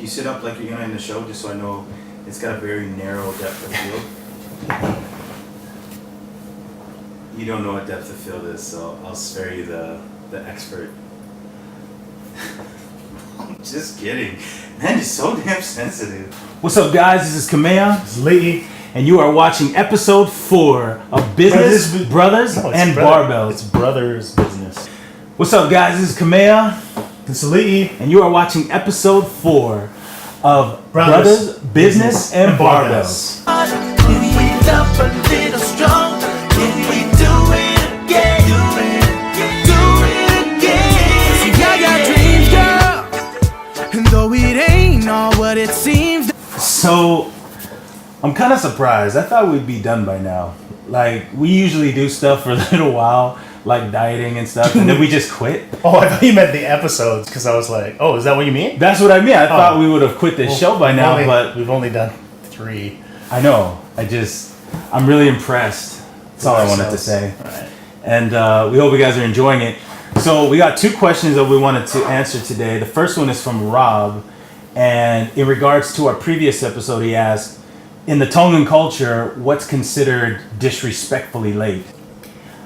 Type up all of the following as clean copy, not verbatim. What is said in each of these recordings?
you sit up like you're gonna end the show, just so I know it's got a very narrow depth of field? You don't know what depth of field is, so I'll spare you the expert. I'm just kidding. Man, you're so damn sensitive. What's up, guys? This is Kamea. This is Lee. And you are watching episode 4 of Business, Brothers, and Barbells. It's Brothers Business. What's up, guys? This is Kamea. This is Lee. And you are watching episode 4 of Brothers, Business, and Barbells. It seems. So, I'm kind of surprised. I thought we'd be done by now. Like, we usually do stuff for a little while, like dieting and stuff, and then we just quit. Oh, I thought you meant the episodes, because I was like, oh, is that what you mean? That's what I mean. I thought we would have quit this show by now, but we've only done 3. I know. I'm really impressed. That's all I wanted to say. Right. And we hope you guys are enjoying it. So, we got 2 questions that we wanted to answer today. The first one is from Rob. And in regards to our previous episode, he asked, in the Tongan culture, what's considered disrespectfully late?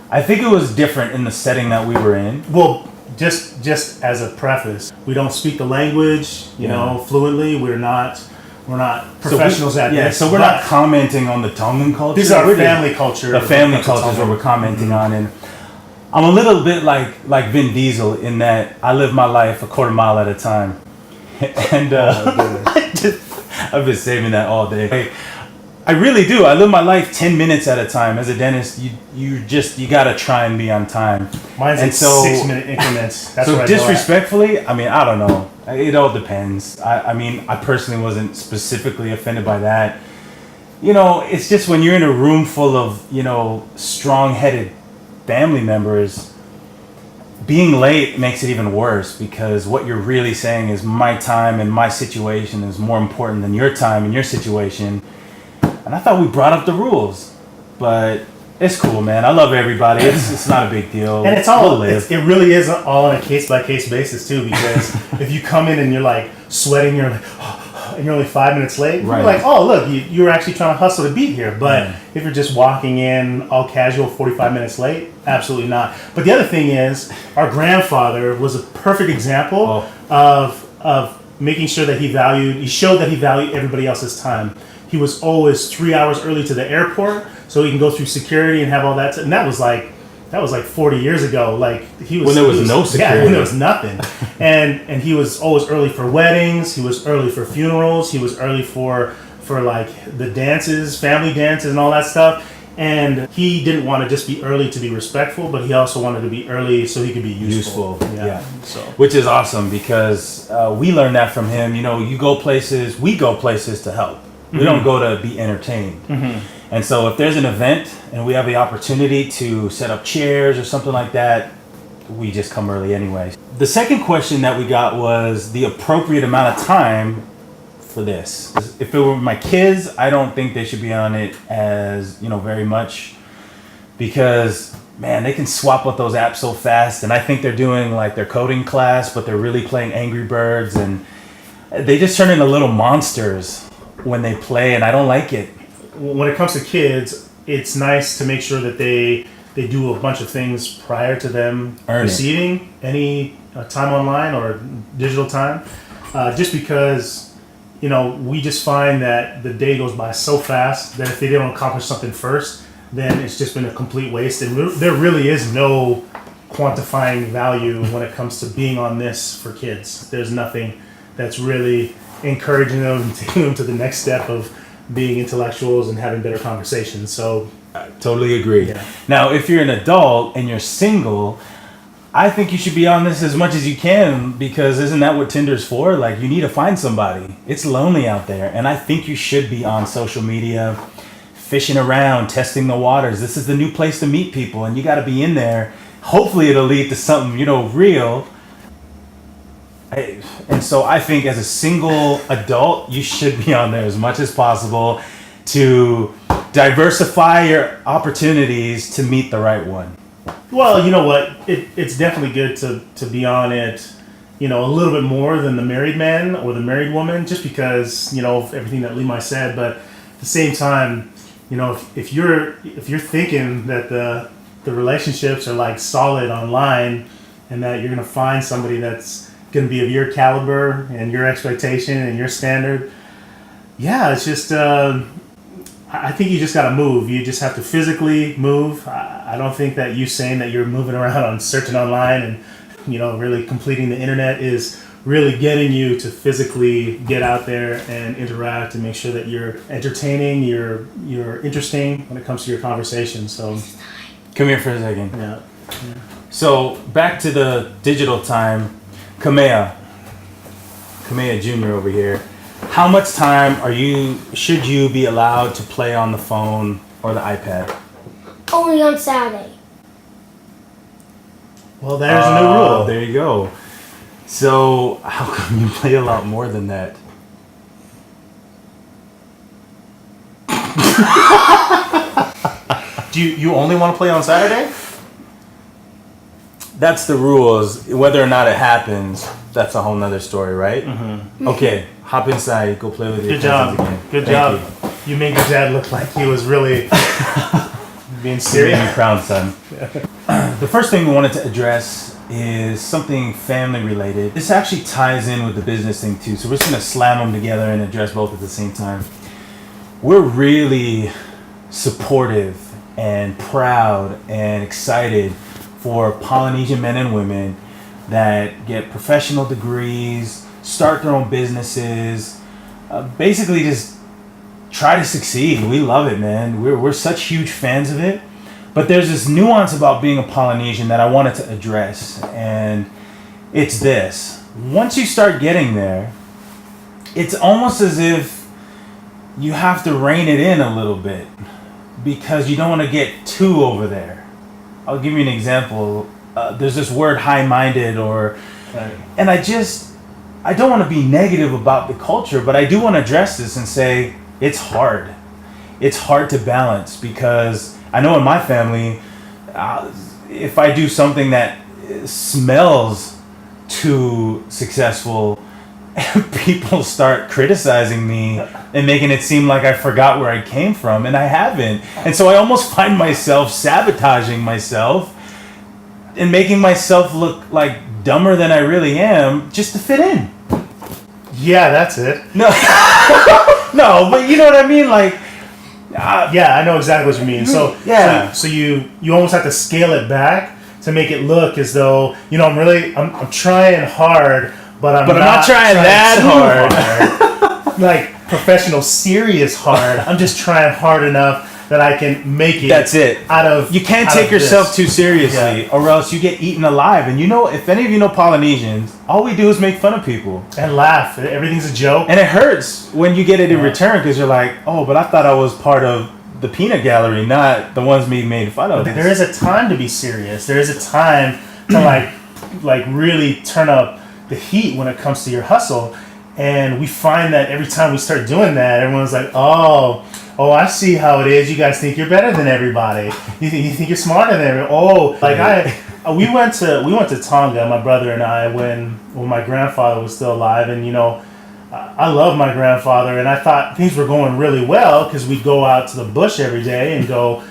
I think it was different in the setting that we were in. Well, just as a preface, we don't speak the language, you know, fluently. We're not professionals at this. So we're not commenting on the Tongan culture. This is our family culture. The family culture is what we're commenting on. And I'm a little bit like Vin Diesel in that I live my life a quarter mile at a time. And I've been saving that all day. I really do. I live my life 10 minutes at a time. As a dentist, you gotta try and be on time. Mine's in 6-minute increments. That's so disrespectfully, I mean, I don't know. It all depends. I mean, I personally wasn't specifically offended by that. You know, it's just when you're in a room full of, you know, strong-headed family members, being late makes it even worse, because what you're really saying is my time and my situation is more important than your time and your situation. And I thought we brought up the rules, but it's cool, man. I love everybody. It's not a big deal. And it really is all on a case-by-case basis, too, because if you come in and you're like sweating, you're like, and you're only 5 minutes late, you're like, oh, look, you were actually trying to hustle to beat here. But if you're just walking in all casual 45 minutes late, absolutely not. But the other thing is, our grandfather was a perfect example of making sure that he showed that he valued everybody else's time. He was always 3 hours early to the airport so he can go through security and have all that. And that was like 40 years ago. Like when there was no security. Yeah, when there was nothing. and he was always early for weddings. He was early for funerals. He was early for like the dances, family dances, and all that stuff. And he didn't want to just be early to be respectful, but he also wanted to be early so he could be useful. Yeah. So, which is awesome, because we learned that from him. You know, we go places to help. We don't go to be entertained. And so if there's an event and we have the opportunity to set up chairs or something like that, we just come early anyway. The second question that we got was the appropriate amount of time for this. If it were my kids, I don't think they should be on it as, you know, very much, because man, they can swap out those apps so fast. And I think they're doing like their coding class, but they're really playing Angry Birds, and they just turn into little monsters when they play, and I don't like it. When it comes to kids, it's nice to make sure that they do a bunch of things prior to them receiving any time online or digital time, just because, you know, we just find that the day goes by so fast that if they don't accomplish something first, then it's just been a complete waste. And there really is no quantifying value when it comes to being on this for kids. There's nothing that's really encouraging them and taking them to the next step of being intellectuals and having better conversations. So I totally agree. Yeah. Now, if you're an adult and you're single, I think you should be on this as much as you can, because isn't that what Tinder's for? Like, you need to find somebody. It's lonely out there, and I think you should be on social media, fishing around, testing the waters. This is the new place to meet people, and you got to be in there. Hopefully it'll lead to something, you know, real. And so I think as a single adult, you should be on there as much as possible to diversify your opportunities to meet the right one. Well, you know what? It's definitely good to be on it a little bit more than the married man or the married woman, just because, of everything that Limai said. But at the same time, if you're thinking that the relationships are like solid online, and that you're going to find somebody that's going to be of your caliber and your expectation and your standard, yeah, it's just, I think you just got to move. You just have to physically move. I don't think that you saying that you're moving around on searching online and, really completing the internet is really getting you to physically get out there and interact and make sure that you're entertaining, you're interesting when it comes to your conversation. So come here for a second. Yeah. So back to the digital time, Kamea Jr. over here. How much time should you be allowed to play on the phone or the iPad? Only on Saturday. Well, there's a new rule. There you go. So how come you play a lot more than that? Do you only want to play on Saturday? That's the rules. Whether or not it happens, that's a whole nother story, right? Mm-hmm. Okay, hop inside. Go play with your cousins again. Good Thank job. You made your dad look like he was really being You serious. made me proud, son. The first thing we wanted to address is something family related. This actually ties in with the business thing too, so we're just gonna slam them together and address both at the same time. We're really supportive and proud and excited for Polynesian men and women that get professional degrees, start their own businesses, basically just try to succeed. We love it, man. We're such huge fans of it. But there's this nuance about being a Polynesian that I wanted to address, and it's this. Once you start getting there, it's almost as if you have to rein it in a little bit because you don't want to get too over there. I'll give you an example. There's this word high-minded and I don't want to be negative about the culture, but I do want to address this and say it's hard. It's hard to balance because I know in my family, if I do something that smells too successful, people start criticizing me and making it seem like I forgot where I came from, and I haven't. And so I almost find myself sabotaging myself and making myself look like dumber than I really am just to fit in. Yeah, that's it. No, no, but you know what I mean? Like, yeah, I know exactly what you mean. So yeah. So you almost have to scale it back to make it look as though, I'm trying hard, but I'm not trying that hard. Like professional, serious hard. I'm just trying hard enough that I can make it. That's it. You can't take yourself too seriously, or else you get eaten alive. And if any of you know Polynesians, all we do is make fun of people and laugh. Everything's a joke, and it hurts when you get it in return because you're like, oh, but I thought I was part of the peanut gallery, not the ones being made fun of. There is a time to be serious. There is a time to like really turn up the heat when it comes to your hustle. And we find that every time we start doing that, everyone's like, oh, I see how it is. You guys think you're better than everybody. You think you're smarter than everybody. Oh, like we went to Tonga, my brother and I, when my grandfather was still alive, and I love my grandfather, and I thought things were going really well because we'd go out to the bush every day and go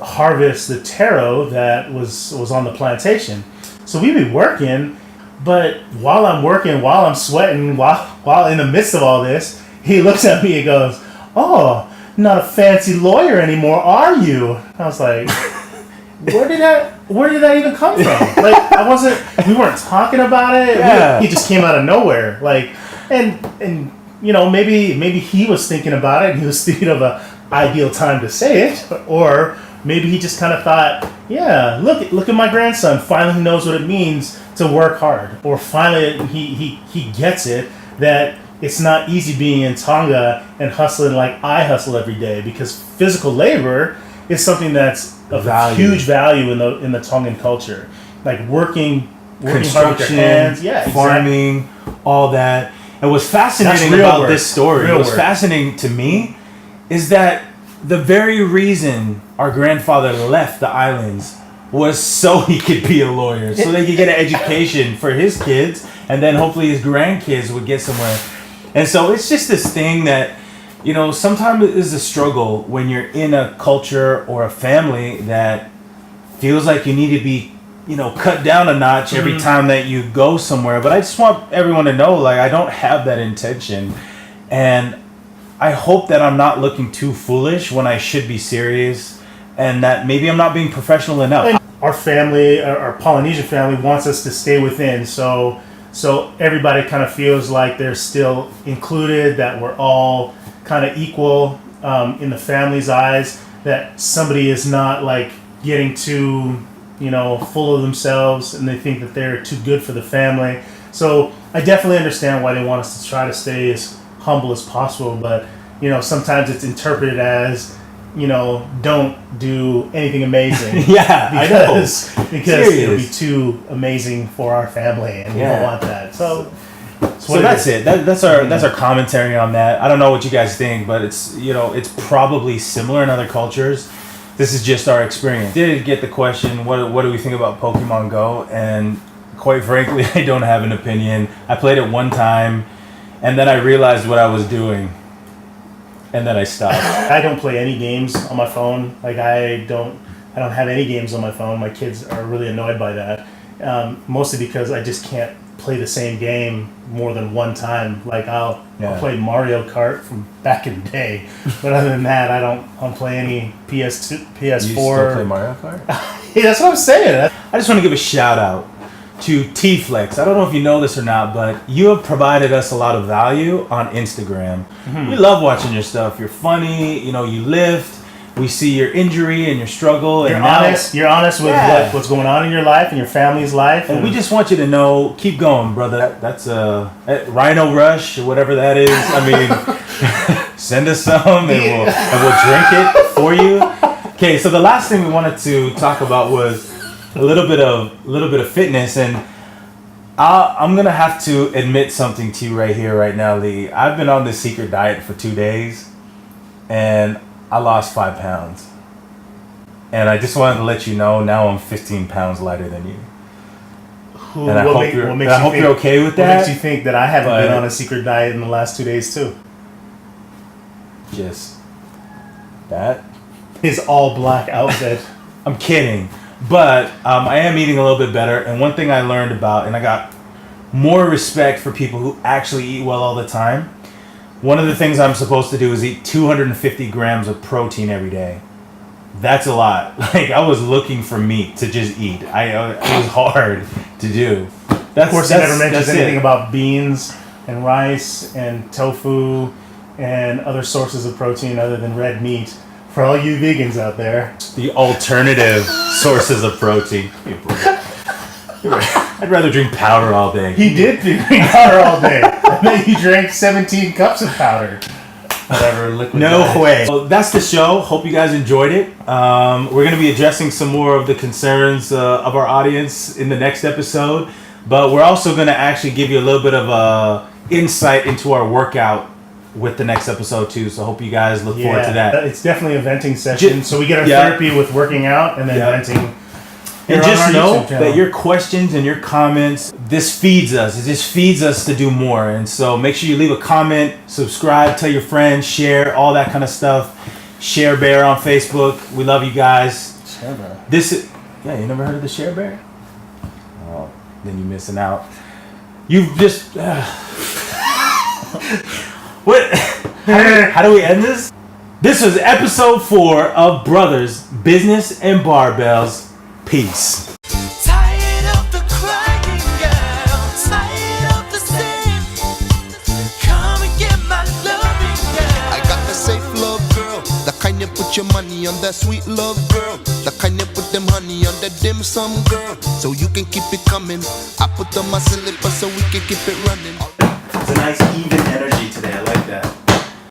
harvest the taro that was on the plantation. So we'd be working. But while I'm working, while I'm sweating, while in the midst of all this, he looks at me and goes, "Oh, not a fancy lawyer anymore, are you?" I was like, where did that even come from? Like, we weren't talking about it. Yeah. He just came out of nowhere. Like, and maybe he was thinking about it and he was thinking of a ideal time to say it, or maybe he just kind of thought, yeah, look at my grandson. Finally, he knows what it means to work hard, or finally he gets it that it's not easy being in Tonga and hustling like I hustle every day, because physical labor is something that's of huge value in the Tongan culture, like working hard with your hands, farming, all that. And what's fascinating about this story, what's fascinating to me, is that the very reason our grandfather left the islands was so he could be a lawyer, so they could get an education for his kids, and then hopefully his grandkids would get somewhere. And so it's just this thing that, you know, sometimes it is a struggle when you're in a culture or a family that feels like you need to be, you know, cut down a notch every time that you go somewhere. But I just want everyone to know, like, I don't have that intention. And I hope that I'm not looking too foolish when I should be serious, and that maybe I'm not being professional enough. Our family, our Polynesian family, wants us to stay within, so everybody kind of feels like they're still included, that we're all kind of equal in the family's eyes, that somebody is not like getting too, you know, full of themselves and they think that they're too good for the family. So I definitely understand why they want us to try to stay as humble as possible, but, you know, sometimes it's interpreted as, you know, don't do anything amazing. Yeah, because Serious. it'll be too amazing for our family, and we don't want that. So that's it. That's our commentary on that. I don't know what you guys think, but it's, you know, it's probably similar in other cultures. This is just our experience. Did get the question, what do we think about Pokemon Go? And quite frankly, I don't have an opinion. I played it one time, and then I realized what I was doing, and then I stopped. I don't play any games on my phone. Like I don't have any games on my phone. My kids are really annoyed by that. Mostly because I just can't play the same game more than one time. Like I'll play Mario Kart from back in the day, but other than that, I don't play any PS2, PS4. You still play Mario Kart? Yeah, that's what I'm saying. I just want to give a shout out to T-Flex. I don't know if you know this or not, but you have provided us a lot of value on Instagram. We love watching your stuff. You're funny, you know, you lift. We see your injury and your struggle. You're honest. You're honest with what's going on in your life and your family's life. And we just want you to know, keep going, brother. That's a Rhino Rush or whatever that is. I mean, send us some and we'll drink it for you. Okay, so the last thing we wanted to talk about was a little bit of fitness, and I'm gonna have to admit something to you right here, right now, Lee. I've been on this secret diet for 2 days, and I lost 5 pounds. And I just wanted to let you know, now I'm 15 pounds lighter than you. And I hope you're okay with that. What makes you think that I haven't been on a secret diet in the last 2 days too? Just that. His all black outfit. I'm kidding. But I am eating a little bit better. And one thing I learned about, and I got more respect for people who actually eat well all the time. One of the things I'm supposed to do is eat 250 grams of protein every day. That's a lot. Like, I was looking for meat to just eat. It was hard to do. Of course, he never mentions anything about beans and rice and tofu and other sources of protein other than red meat. For all you vegans out there. The alternative sources of protein. I'd rather drink powder all day. He did drink powder all day. I bet he drank 17 cups of powder. Whatever, liquid. No way. Well, that's the show. Hope you guys enjoyed it. We're going to be addressing some more of the concerns of our audience in the next episode. But we're also going to actually give you a little bit of insight into our workout with the next episode too. So hope you guys look forward to that. It's definitely a venting session. So we get our therapy with working out and then venting. And just know that your questions and your comments, this feeds us. It just feeds us to do more. And so make sure you leave a comment, subscribe, tell your friends, share, all that kind of stuff. Share Bear on Facebook. We love you guys. Share Bear. You never heard of the Share Bear? Oh, then you're missing out. You've just... What? How do we end this? This was episode 4 of Brothers, Business, and Barbells. Peace. Tired of the crying girl, tired of the sin. Come and get my loving girl. I got the safe love girl, the kind you put your money on, that sweet love girl, the kind you put them honey on, that dim sum girl, so you can keep it coming. I put on my slipper so we can keep it running. It's a nice even energy today. I like that.